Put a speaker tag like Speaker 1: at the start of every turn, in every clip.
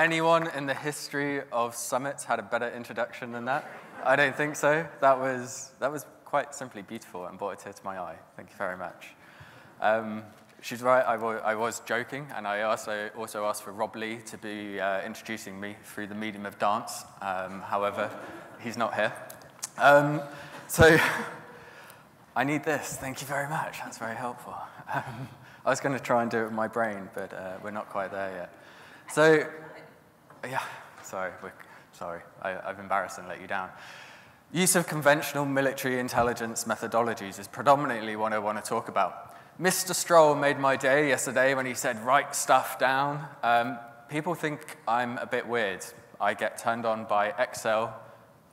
Speaker 1: anyone in the history of summits had a better introduction than that? I don't think so. That was quite simply beautiful and brought a tear to my eye. Thank you very much. She's right, I was joking, and I also asked for Rob Lee to be introducing me through the medium of dance. However, he's not here. So I need this. Thank you very much. That's very helpful. I was going to try and do it with my brain, but we're not quite there yet. So, yeah, sorry, I've embarrassed and let you down. Use of conventional military intelligence methodologies is predominantly what I want to talk about. Mr. Stroll made my day yesterday when he said, write stuff down. People think I'm a bit weird. I get turned on by Excel,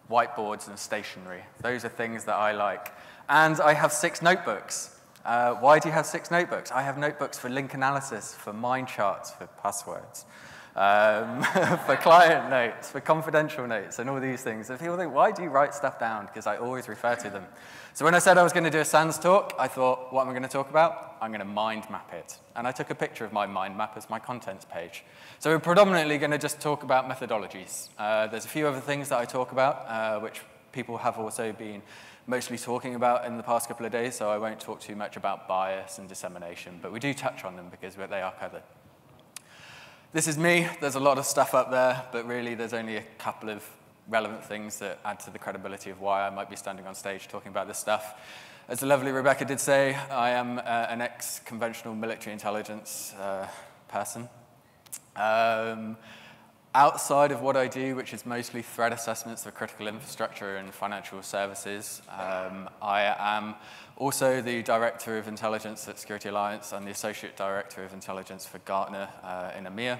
Speaker 1: whiteboards, and stationery. Those are things that I like. And I have 6 notebooks. Why do you have 6 notebooks? I have notebooks for link analysis, for mind charts, for passwords, for client notes, for confidential notes, and all these things. And people think, why do you write stuff down? Because I always refer to them. So when I said I was going to do a SANS talk, I thought, what am I going to talk about? I'm going to mind map it. And I took a picture of my mind map as my contents page. So we're predominantly going to just talk about methodologies. There's a few other things that I talk about, which people have also been mostly talking about in the past couple of days, so I won't talk too much about bias and dissemination, but we do touch on them because they are covered. This is me. There's a lot of stuff up there, but really there's only a couple of relevant things that add to the credibility of why I might be standing on stage talking about this stuff. As the lovely Rebecca did say, I am an ex-conventional military intelligence person. Outside of what I do, which is mostly threat assessments for critical infrastructure and financial services, I am also the Director of Intelligence at Security Alliance. I'm the Associate Director of Intelligence for Gartner in EMEA.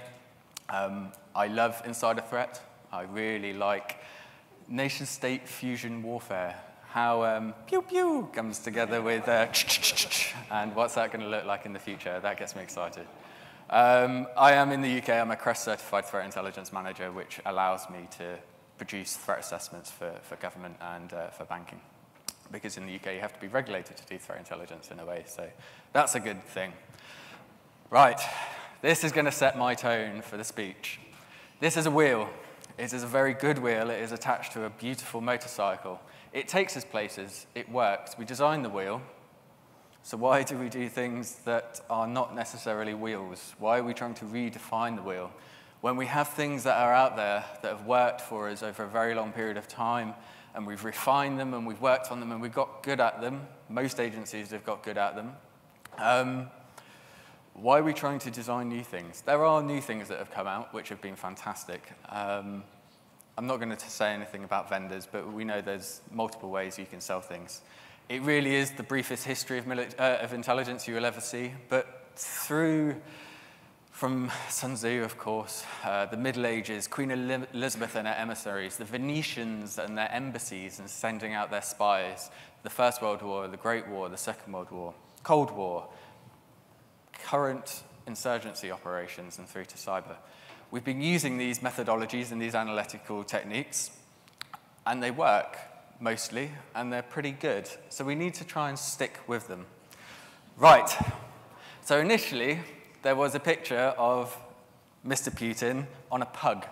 Speaker 1: I love insider threat. I really like nation-state fusion warfare, how pew-pew comes together with and what's that going to look like in the future. That gets me excited. I am in the UK. I'm a CREST-certified threat intelligence manager, which allows me to produce threat assessments for government and for banking. Because in the UK, you have to be regulated to do threat intelligence in a way, so that's a good thing. Right, this is going to set my tone for the speech. This is a wheel. It is a very good wheel. It is attached to a beautiful motorcycle. It takes us places. It works. We designed the wheel. So why do we do things that are not necessarily wheels? Why are we trying to redefine the wheel? When we have things that are out there that have worked for us over a very long period of time, and we've refined them, and we've worked on them, and we've got good at them, most agencies have got good at them, why are we trying to design new things? There are new things that have come out, which have been fantastic. I'm not going to say anything about vendors, but we know there's multiple ways you can sell things. It really is the briefest history of intelligence you will ever see, but from Sun Tzu, of course, the Middle Ages, Queen Elizabeth and her emissaries, the Venetians and their embassies and sending out their spies, the First World War, the Great War, the Second World War, Cold War, current insurgency operations, and through to cyber. We've been using these methodologies and these analytical techniques, and they work mostly, and they're pretty good. So we need to try and stick with them. Right. So initially, there was a picture of Mr. Putin on a pug.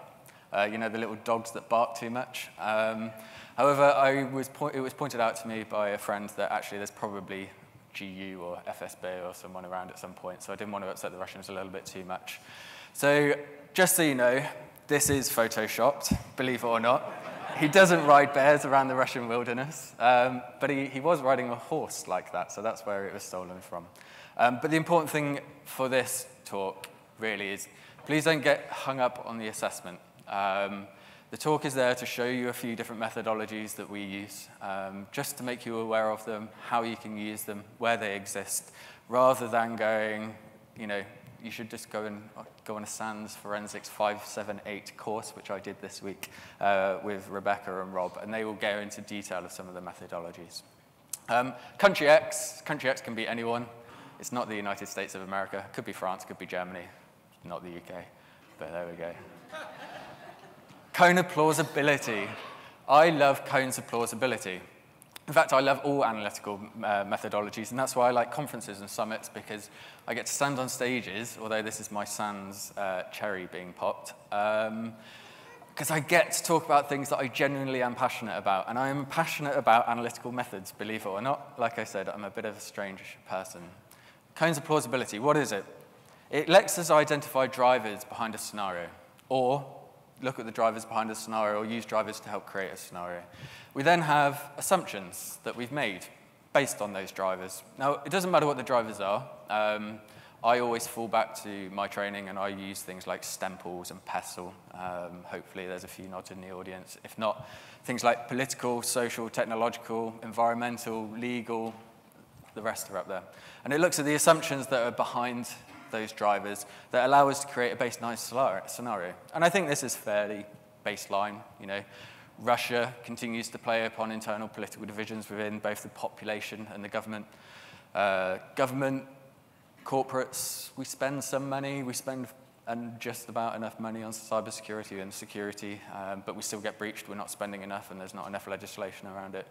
Speaker 1: You know, the little dogs that bark too much. However, it was pointed out to me by a friend that actually there's probably GU or FSB or someone around at some point, so I didn't want to upset the Russians a little bit too much. So just so you know, this is photoshopped, believe it or not. He doesn't ride bears around the Russian wilderness, but he was riding a horse like that, so that's where it was stolen from. But the important thing for this talk really is, please don't get hung up on the assessment. The talk is there to show you a few different methodologies that we use, just to make you aware of them, how you can use them, where they exist, rather than going, you know, you should just go on a SANS Forensics 578 course, which I did this week with Rebecca and Rob, and they will go into detail of some of the methodologies. Country X can be anyone. It's not the United States of America. It could be France, could be Germany, not the UK, but there we go. Cone of plausibility. I love cones of plausibility. In fact, I love all analytical methodologies, and that's why I like conferences and summits, because I get to stand on stages, although this is my sans cherry being popped, because I get to talk about things that I genuinely am passionate about, and I am passionate about analytical methods, believe it or not. Like I said, I'm a bit of a strange person. Cones of plausibility, what is it? It lets us identify drivers behind a scenario, or look at the drivers behind a scenario, or use drivers to help create a scenario. We then have assumptions that we've made based on those drivers. Now, it doesn't matter what the drivers are. I always fall back to my training, and I use things like Stemples and Pestle. Hopefully there's a few nods in the audience. If not, things like political, social, technological, environmental, legal, the rest are up there. And it looks at the assumptions that are behind those drivers that allow us to create a baseline scenario. And I think this is fairly baseline. You know, Russia continues to play upon internal political divisions within both the population and the government. Corporates, we spend some money, we spend just about enough money on cybersecurity and security, but we still get breached, we're not spending enough, and there's not enough legislation around it.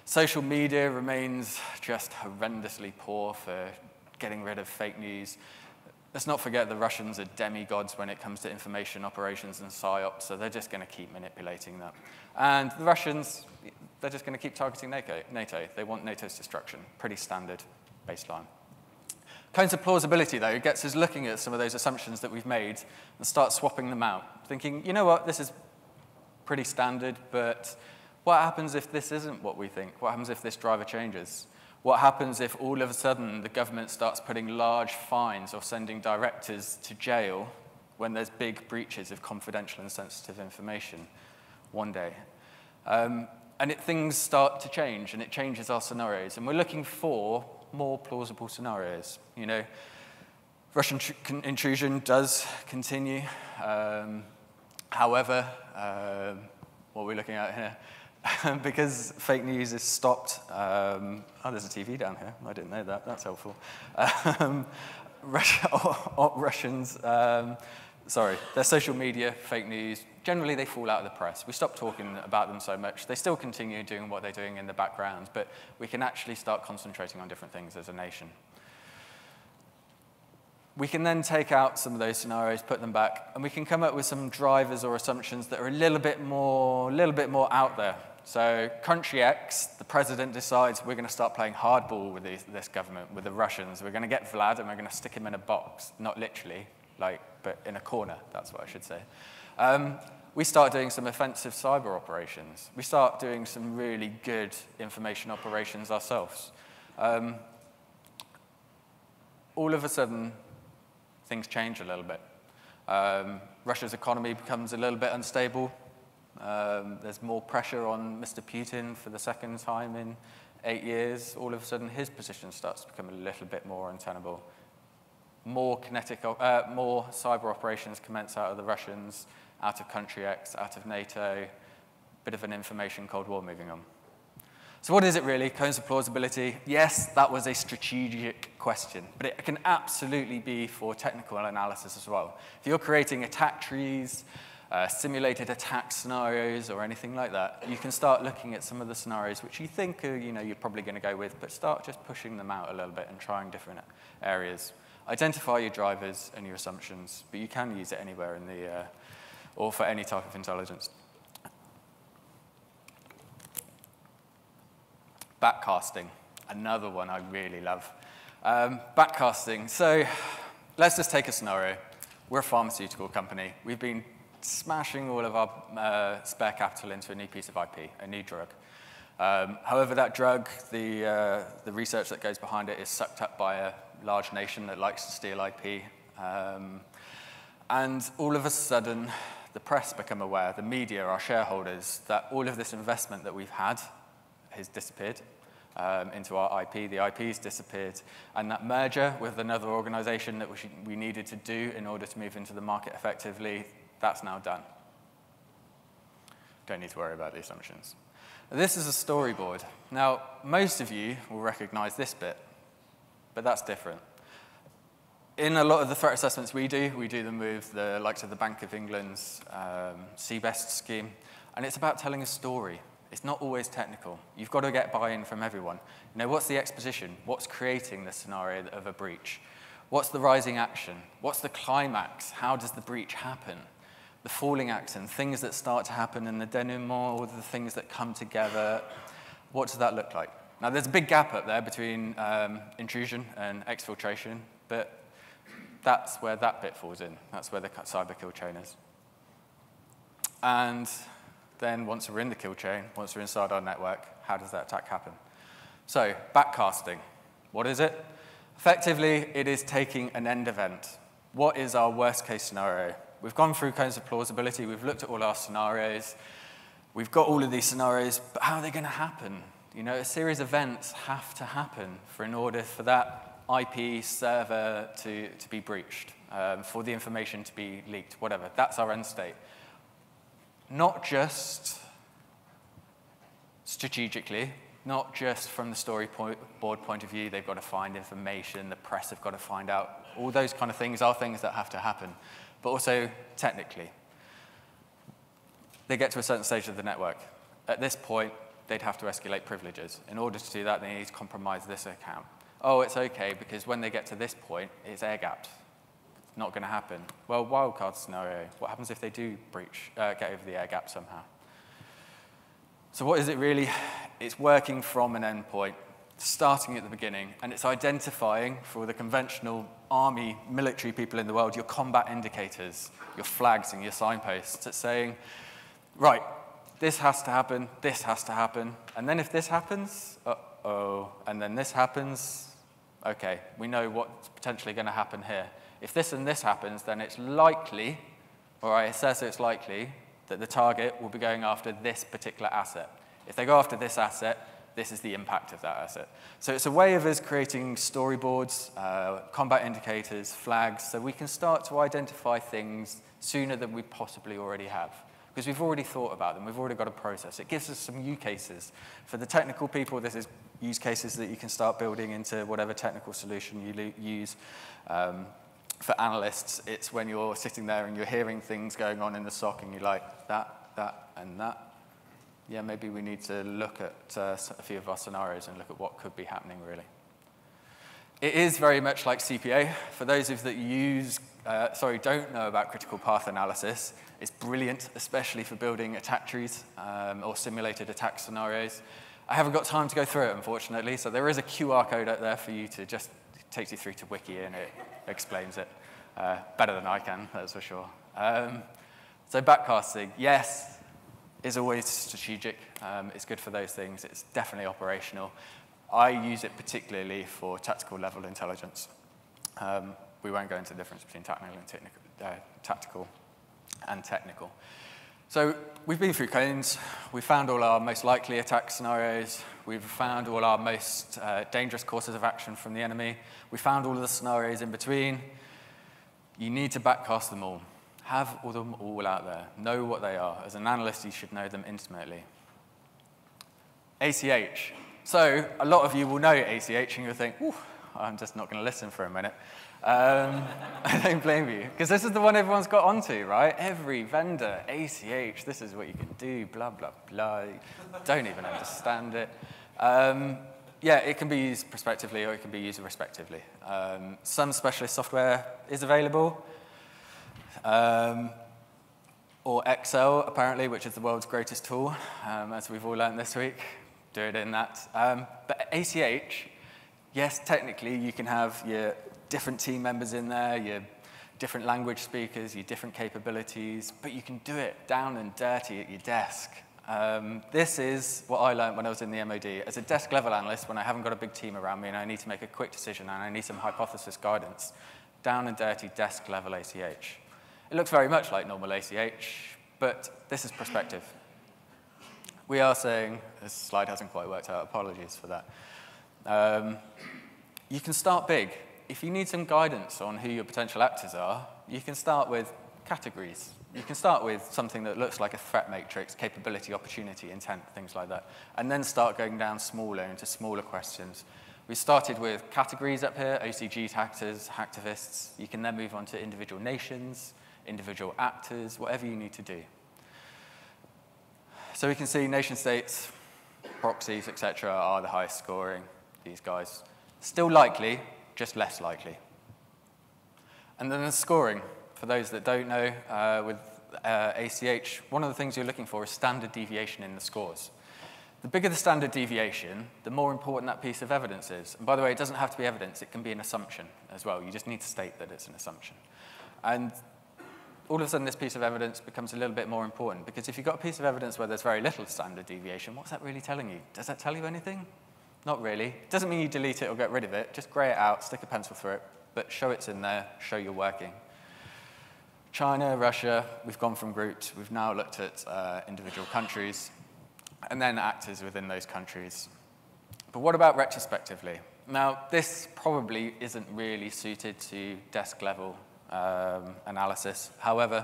Speaker 1: Social media remains just horrendously poor for getting rid of fake news. Let's not forget the Russians are demigods when it comes to information operations and psyops, so they're just going to keep manipulating that. And the Russians, they're just going to keep targeting NATO. They want NATO's destruction. Pretty standard baseline. Cones of plausibility, though, gets us looking at some of those assumptions that we've made and start swapping them out, thinking, you know what, this is pretty standard, but what happens if this isn't what we think? What happens if this driver changes? What happens if all of a sudden the government starts putting large fines or sending directors to jail when there's big breaches of confidential and sensitive information one day? Things start to change, and it changes our scenarios, and we're looking for more plausible scenarios. You know, Russian intrusion does continue. However, what are we looking at here? Because fake news is stopped. Oh, there's a TV down here. I didn't know that. That's helpful. Russians, their social media, fake news, generally they fall out of the press. We stop talking about them so much. They still continue doing what they're doing in the background, but we can actually start concentrating on different things as a nation. We can then take out some of those scenarios, put them back, and we can come up with some drivers or assumptions that are a little bit more out there. So country X, the president decides we're going to start playing hardball with this government, with the Russians. We're going to get Vlad and we're going to stick him in a box. Not literally, but in a corner, that's what I should say. We start doing some offensive cyber operations. We start doing some really good information operations ourselves. All of a sudden, things change a little bit. Russia's economy becomes a little bit unstable. There's more pressure on Mr. Putin for the second time in 8 years. All of a sudden, his position starts to become a little bit more untenable. More cyber operations commence out of the Russians, out of country X, out of NATO. Bit of an information Cold War moving on. So what is it really? Cones of plausibility? Yes, that was a strategic question, but it can absolutely be for technical analysis as well. If you're creating attack trees, simulated attack scenarios, or anything like that, you can start looking at some of the scenarios which you think you're probably going to go with, but start just pushing them out a little bit and trying different areas. Identify your drivers and your assumptions, but you can use it anywhere in the, or for any type of intelligence. Batcasting, another one I really love. Batcasting, so let's just take a scenario. We're a pharmaceutical company. We've been smashing all of our spare capital into a new piece of IP, a new drug. However, that drug, the research that goes behind it is sucked up by a large nation that likes to steal IP. And all of a sudden, the press become aware, the media, our shareholders, that all of this investment that we've had has disappeared into our IP. The IP's disappeared. And that merger with another organization that we needed to do in order to move into the market effectively, that's now done. Don't need to worry about the assumptions. This is a storyboard. Now, most of you will recognize this bit, but that's different. In a lot of the threat assessments we do them with the likes of the Bank of England's CBEST scheme, and it's about telling a story. It's not always technical. You've got to get buy-in from everyone. You know, what's the exposition? What's creating the scenario of a breach? What's the rising action? What's the climax? How does the breach happen? The falling action, things that start to happen in the denouement, or the things that come together. What does that look like? Now, there's a big gap up there between intrusion and exfiltration, but that's where that bit falls in. That's where the cyber kill chain is. And then once we're in the kill chain, once we're inside our network, how does that attack happen? So, backcasting. What is it? Effectively, it is taking an end event. What is our worst case scenario? We've gone through kinds of plausibility. We've looked at all our scenarios. We've got all of these scenarios, but how are they going to happen? You know, a series of events have to happen in order for that IP server to be breached, for the information to be leaked, whatever. That's our end state. Not just strategically, not just from the storyboard point of view, they've got to find information, the press have got to find out. All those kind of things are things that have to happen, but also technically. They get to a certain stage of the network. At this point, they'd have to escalate privileges. In order to do that, they need to compromise this account. Oh, it's okay, because when they get to this point, it's air-gapped. It's not going to happen. Well, wildcard scenario. What happens if they do breach, get over the air gap somehow? So what is it really? It's working from an endpoint, starting at the beginning, and it's identifying, for the conventional army, military people in the world, your combat indicators, your flags and your signposts. It's saying, right, this has to happen, and then if this happens, uh-oh, and then this happens, okay, we know what's potentially going to happen here. If this and this happens, then it's likely, or I assess it's likely, that the target will be going after this particular asset. If they go after this asset, this is the impact of that asset. So it's a way of us creating storyboards, combat indicators, flags, so we can start to identify things sooner than we possibly already have. Because we've already thought about them, we've already got a process. It gives us some use cases. For the technical people, this is use cases that you can start building into whatever technical solution you use. For analysts, it's when you're sitting there and you're hearing things going on in the SOC and you're like, that, and that. Yeah, maybe we need to look at a few of our scenarios and look at what could be happening, really. It is very much like CPA. For those of you that don't know about critical path analysis, it's brilliant, especially for building attack trees or simulated attack scenarios. I haven't got time to go through it, unfortunately, so there is a QR code out there for you to just take you through to Wiki, and it explains it better than I can, that's for sure. So backcasting, yes, is always strategic. It's good for those things. It's definitely operational. I use it particularly for tactical level intelligence. We won't go into the difference between tactical and technical. So we've been through cones. We've found all our most likely attack scenarios. We've found all our most dangerous courses of action from the enemy. We found all of the scenarios in between. You need to backcast them all. Have them all out there. Know what they are. As an analyst, you should know them intimately. ACH. So a lot of you will know ACH, and you'll think, I'm just not going to listen for a minute. I don't blame you, because this is the one everyone's got onto, right? Every vendor, ACH, this is what you can do, blah, blah, blah. Don't even understand it. Yeah, it can be used prospectively, or it can be used respectively. Some specialist software is available, or Excel, apparently, which is the world's greatest tool, as we've all learned this week. Do it in that. But ACH, yes, technically, you can have your different team members in there, your different language speakers, your different capabilities, but you can do it down and dirty at your desk. This is what I learned when I was in the MOD. As a desk level analyst, when I haven't got a big team around me and I need to make a quick decision and I need some hypothesis guidance, down and dirty desk level ACH. It looks very much like normal ACH, but this is perspective. We are saying, this slide hasn't quite worked out, apologies for that. You can start big. If you need some guidance on who your potential actors are, you can start with categories. You can start with something that looks like a threat matrix, capability, opportunity, intent, things like that, and then start going down smaller into smaller questions. We started with categories up here, OCG actors, hacktivists. You can then move on to individual nations, individual actors, whatever you need to do. So we can see nation states, proxies, etc. are the highest scoring. These guys. Still likely, just less likely. And then the scoring. For those that don't know, with ACH, one of the things you're looking for is standard deviation in the scores. The bigger the standard deviation, the more important that piece of evidence is. And by the way, it doesn't have to be evidence. It can be an assumption as well. You just need to state that it's an assumption. And all of a sudden, this piece of evidence becomes a little bit more important, because if you've got a piece of evidence where there's very little standard deviation, what's that really telling you? Does that tell you anything? Not really. It doesn't mean you delete it or get rid of it. Just grey it out, stick a pencil through it, but show it's in there, show you're working. China, Russia, we've gone from groups. We've now looked at individual countries, and then actors within those countries. But what about retrospectively? Now, this probably isn't really suited to desk-level analysis. However,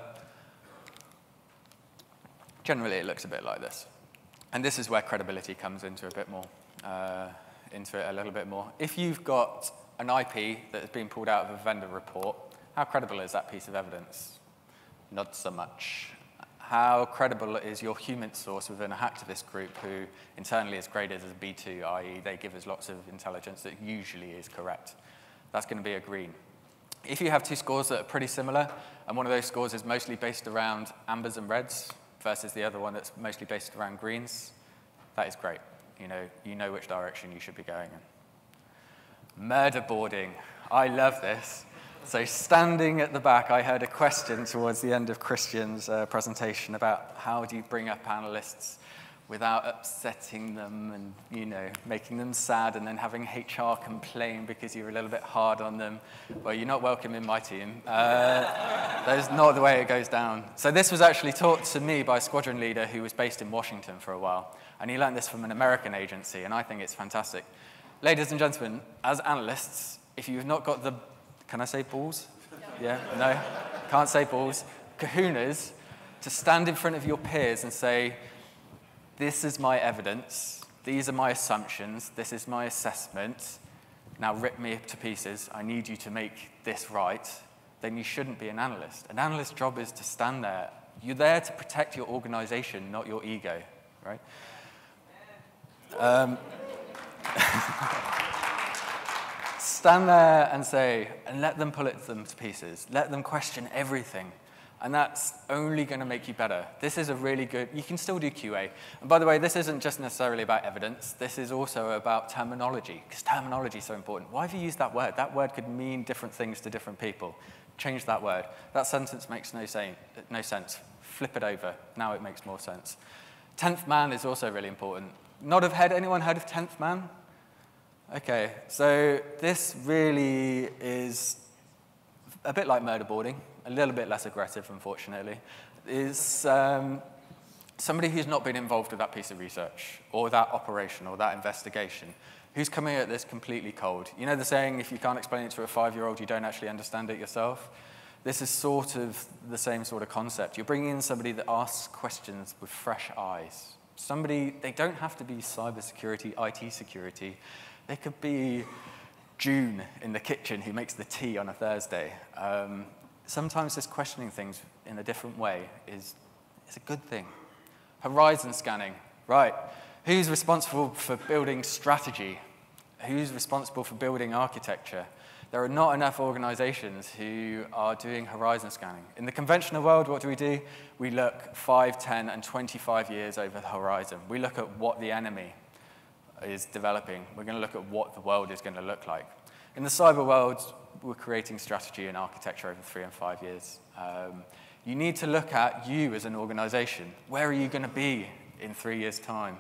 Speaker 1: generally it looks a bit like this. And this is where credibility comes into a bit more, into it a little bit more. If you've got an IP that has been pulled out of a vendor report, how credible is that piece of evidence? Not so much. How credible is your human source within a hacktivist group who internally is graded as a B2, i.e. they give us lots of intelligence that usually is correct? That's going to be a green. If you have two scores that are pretty similar, and one of those scores is mostly based around ambers and reds versus the other one that's mostly based around greens, that is great. You know which direction you should be going in. Murder boarding. I love this. So standing at the back, I heard a question towards the end of Christian's presentation about how do you bring up analysts without upsetting them and, making them sad and then having HR complain because you're a little bit hard on them. Well, you're not welcome in my team. That is not the way it goes down. So this was actually taught to me by a squadron leader who was based in Washington for a while. And he learned this from an American agency, and I think it's fantastic. Ladies and gentlemen, as analysts, if you've not got the, can I say balls? Yeah, no, can't say balls. Kahunas, to stand in front of your peers and say, this is my evidence, these are my assumptions, this is my assessment, now rip me to pieces, I need you to make this right, then you shouldn't be an analyst. An analyst's job is to stand there. You're there to protect your organization, not your ego, right? Stand there and say, and let them pull them to pieces. Let them question everything. And that's only going to make you better. This is a really good, you can still do QA. And by the way, this isn't just necessarily about evidence. This is also about terminology, because terminology is so important. Why have you used that word? That word could mean different things to different people. Change that word. That sentence makes no sense. Flip it over. Now it makes more sense. 10th man is also really important. Anyone heard of 10th man? Okay, so this really is a bit like murder boarding, a little bit less aggressive, unfortunately, is somebody who's not been involved with that piece of research or that operation or that investigation, who's coming at this completely cold. You know the saying, if you can't explain it to a 5-year-old, you don't actually understand it yourself? This is sort of the same sort of concept. You're bringing in somebody that asks questions with fresh eyes. They don't have to be cybersecurity, IT security. They could be June in the kitchen who makes the tea on a Thursday. Sometimes just questioning things in a different way is a good thing. Horizon scanning, right. Who's responsible for building strategy? Who's responsible for building architecture? There are not enough organizations who are doing horizon scanning. In the conventional world, what do? We look 5, 10, and 25 years over the horizon. We look at what the enemy is developing. We're going to look at what the world is going to look like. In the cyber world, we're creating strategy and architecture over 3 and 5 years. You need to look at you as an organization. Where are you going to be in 3 years' time?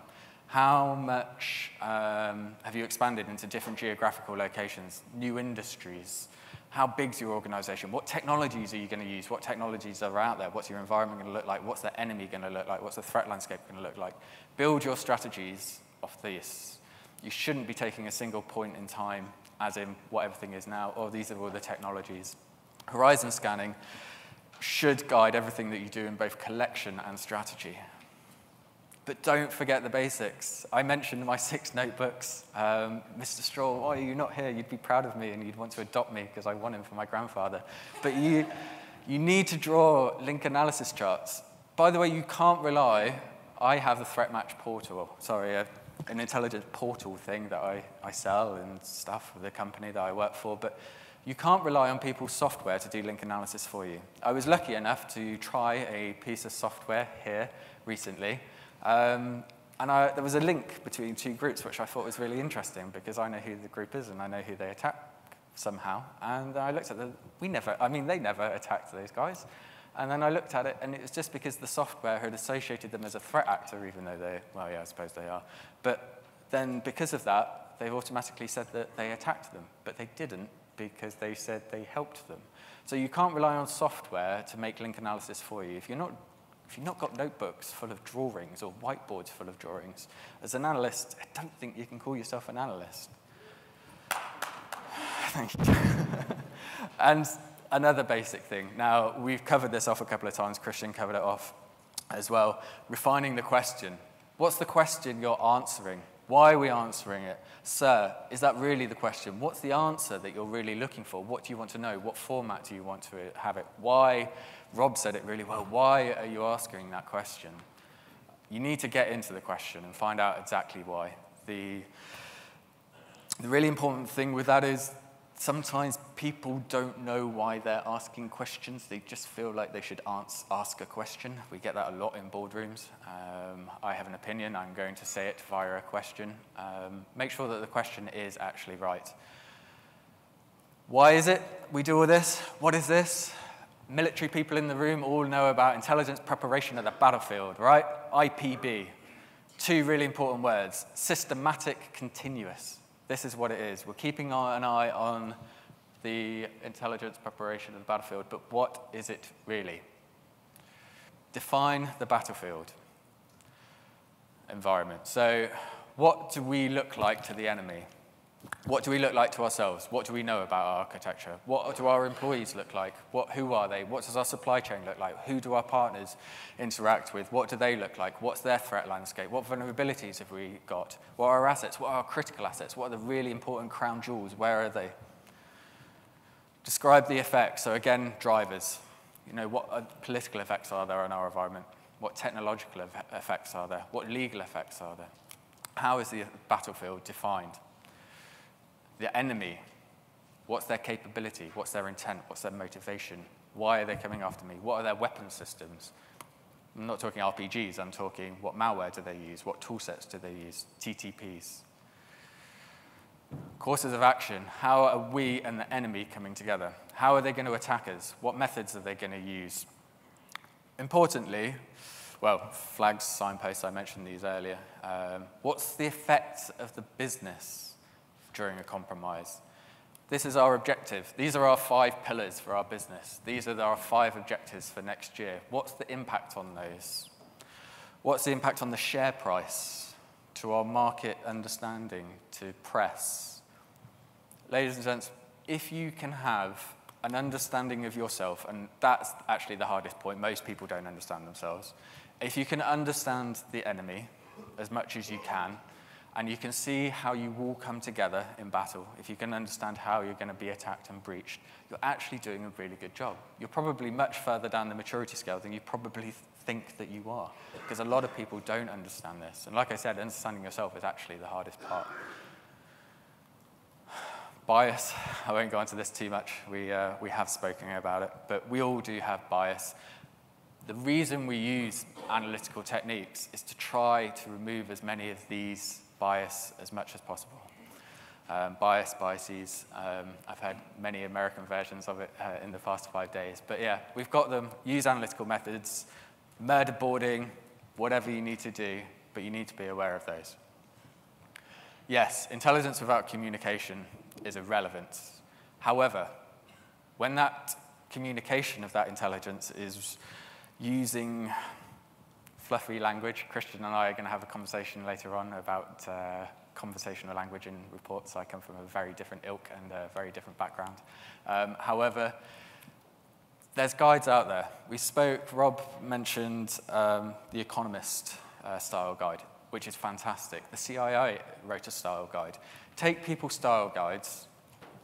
Speaker 1: How much have you expanded into different geographical locations, new industries? How big's your organization? What technologies are you going to use? What technologies are out there? What's your environment going to look like? What's the enemy going to look like? What's the threat landscape going to look like? Build your strategies off this. You shouldn't be taking a single point in time, as in what everything is now, or these are all the technologies. Horizon scanning should guide everything that you do in both collection and strategy. But don't forget the basics. I mentioned my 6 notebooks. Mr. Stroll, why are you not here? You'd be proud of me and you'd want to adopt me because I want him for my grandfather. But you need to draw link analysis charts. By the way, you can't rely I have a threat match portal, an intelligence portal thing that I sell and stuff for the company that I work for, but you can't rely on people's software to do link analysis for you. I was lucky enough to try a piece of software here recently, and there was a link between two groups, which I thought was really interesting because I know who the group is and I know who they attack somehow. And I looked at they never attacked those guys. And then I looked at it, and it was just because the software had associated them as a threat actor, even though I suppose they are. But then because of that, they've automatically said that they attacked them, but they didn't because they said they helped them. So you can't rely on software to make link analysis for you. If you've not got notebooks full of drawings or whiteboards full of drawings, as an analyst, I don't think you can call yourself an analyst. Thank you. And another basic thing. Now, we've covered this off a couple of times. Christian covered it off as well. Refining the question. What's the question you're answering? Why are we answering it? Sir, is that really the question? What's the answer that you're really looking for? What do you want to know? What format do you want to have it? Why? Rob said it really well. Why are you asking that question? You need to get into the question and find out exactly why. The really important thing with that is sometimes people don't know why they're asking questions. They just feel like they should ask a question. We get that a lot in boardrooms. I have an opinion. I'm going to say it via a question. Make sure that the question is actually right. Why is it we do all this? What is this? Military people in the room all know about intelligence preparation of the battlefield, right? IPB. Two really important words. Systematic, continuous. This is what it is. We're keeping an eye on the intelligence preparation of the battlefield, but what is it really? Define the battlefield environment. So what do we look like to the enemy? What do we look like to ourselves? What do we know about our architecture? What do our employees look like? Who are they? What does our supply chain look like? Who do our partners interact with? What do they look like? What's their threat landscape? What vulnerabilities have we got? What are our assets? What are our critical assets? What are the really important crown jewels? Where are they? Describe the effects. So again, drivers. What political effects are there on our environment? What technological effects are there? What legal effects are there? How is the battlefield defined? The enemy, what's their capability? What's their intent? What's their motivation? Why are they coming after me? What are their weapon systems? I'm not talking RPGs, I'm talking what malware do they use? What tool sets do they use? TTPs. Courses of action, how are we and the enemy coming together? How are they going to attack us? What methods are they going to use? Importantly, flags, signposts, I mentioned these earlier. What's the effect of the business during a compromise? This is our objective. These are our 5 pillars for our business. These are our 5 objectives for next year. What's the impact on those? What's the impact on the share price, to our market understanding, to press? Ladies and gents, if you can have an understanding of yourself, and that's actually the hardest point, most people don't understand themselves. If you can understand the enemy as much as you can, and you can see how you all come together in battle, if you can understand how you're going to be attacked and breached, you're actually doing a really good job. You're probably much further down the maturity scale than you probably think that you are, because a lot of people don't understand this. And like I said, understanding yourself is actually the hardest part. Bias, I won't go into this too much. We have spoken about it, but we all do have bias. The reason we use analytical techniques is to try to remove as many of these bias as much as possible. Biases. I've had many American versions of it in the past 5 days. But yeah, we've got them. Use analytical methods, murder boarding, whatever you need to do, but you need to be aware of those. Yes, intelligence without communication is irrelevant. However, when that communication of that intelligence is using fluffy language. Christian and I are going to have a conversation later on about conversational language in reports. I come from a very different ilk and a very different background. However, there's guides out there. Rob mentioned The Economist style guide, which is fantastic. The CII wrote a style guide. Take people's style guides,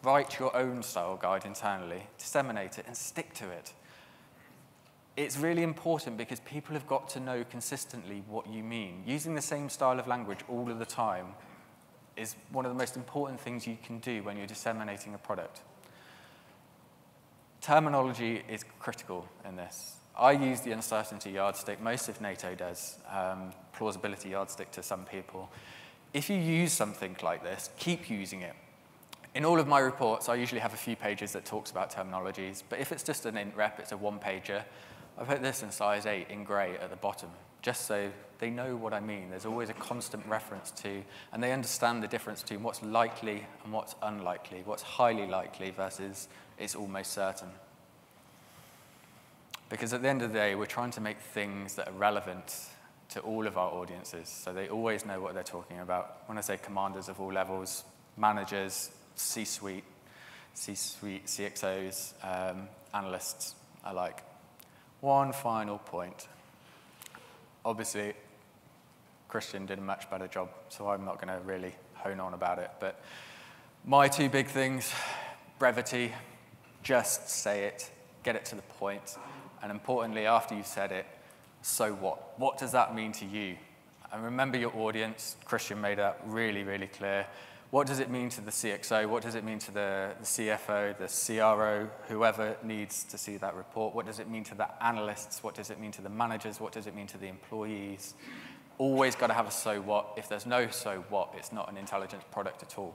Speaker 1: write your own style guide internally, disseminate it, and stick to it. it's really important because people have got to know consistently what you mean. Using the same style of language all of the time is one of the most important things you can do when you're disseminating a product. Terminology is critical in this. I use the uncertainty yardstick. Most of NATO does. Plausibility yardstick to some people. If you use something like this, keep using it. In all of my reports, I usually have a few pages that talks about terminologies, but if it's just an int rep, it's a one-pager, I put this in size 8 in grey at the bottom, just so they know what I mean. There's always a constant reference to, and they understand the difference between what's likely and what's unlikely, what's highly likely versus it's almost certain. Because at the end of the day, we're trying to make things that are relevant to all of our audiences, so they always know what they're talking about. When I say commanders of all levels, managers, C-suite, CXOs, analysts alike. One final point. Obviously, Christian did a much better job, so I'm not going to really hone on about it. But my 2 big things, brevity, just say it, get it to the point, and importantly, after you've said it, so what? What does that mean to you? And remember your audience. Christian made that really, really clear. What does it mean to the CXO? What does it mean to the CFO, the CRO, whoever needs to see that report? What does it mean to the analysts? What does it mean to the managers? What does it mean to the employees? Always got to have a so what. If there's no so what, it's not an intelligence product at all.